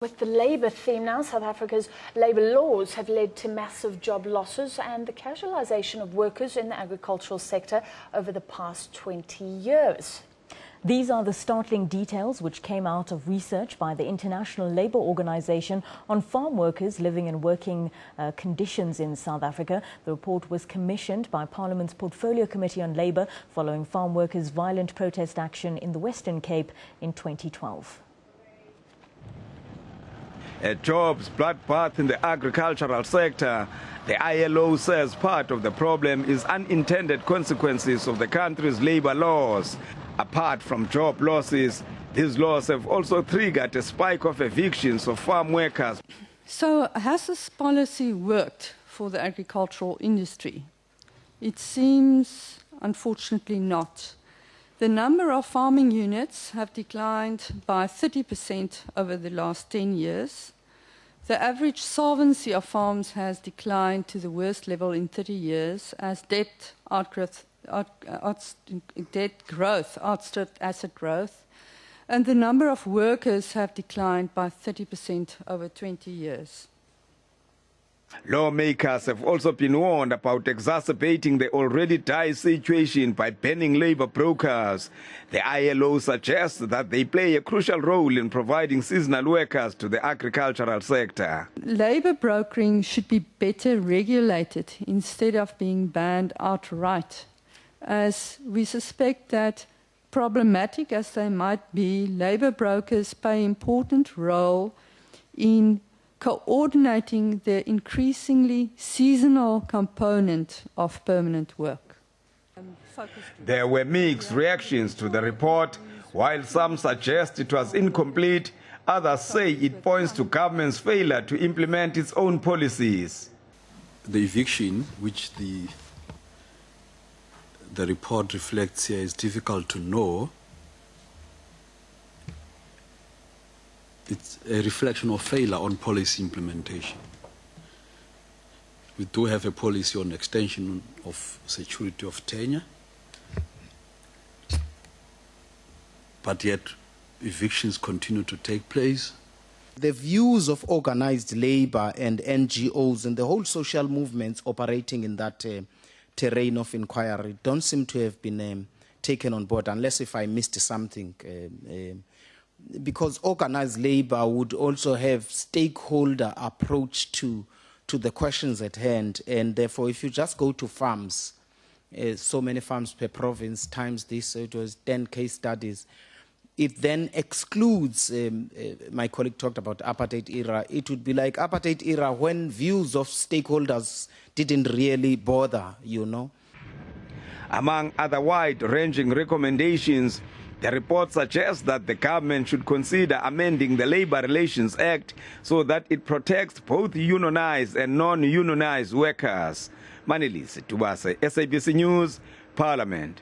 With the labour theme now, South Africa's labour laws have led to massive job losses and the casualisation of workers in the agricultural sector over the past 20 years. These are the startling details which came out of research by the International Labour Organization on farm workers living and working conditions in South Africa. The report was commissioned by Parliament's Portfolio Committee on Labour following farm workers' violent protest action in the Western Cape in 2012. A job's bloodbath in the agricultural sector, the ILO says part of the problem is unintended consequences of the country's labour laws. Apart from job losses, these laws have also triggered a spike of evictions of farm workers. So has this policy worked for the agricultural industry? It seems, unfortunately, not. The number of farming units have declined by 30% over the last 10 years. The average solvency of farms has declined to the worst level in 30 years as debt growth outstripped asset growth, and the number of workers have declined by 30% over 20 years. Lawmakers have also been warned about exacerbating the already dire situation by banning labour brokers. The ILO suggests that they play a crucial role in providing seasonal workers to the agricultural sector. Labour brokering should be better regulated instead of being banned outright, as we suspect that, problematic as they might be, labour brokers play an important role in coordinating the increasingly seasonal component of permanent work. There were mixed reactions to the report. While some suggest it was incomplete, others say it points to government's failure to implement its own policies. The eviction, which the report reflects here, is difficult to know. It's a reflection of failure on policy implementation. We do have a policy on extension of security of tenure, but yet evictions continue to take place. The views of organized labor and NGOs and the whole social movements operating in that terrain of inquiry don't seem to have been taken on board, unless if I missed something. Because organized labor would also have stakeholder approach to the questions at hand, and therefore if you just go to farms, so many farms per province times this, so it was 10 case studies, it then excludes, my colleague talked about apartheid era, it would be like apartheid era when views of stakeholders didn't really bother, you know. Among other wide-ranging recommendations, the report suggests that the government should consider amending the Labour Relations Act so that it protects both unionized and non-unionized workers. Manilisi Tubase, SABC News, Parliament.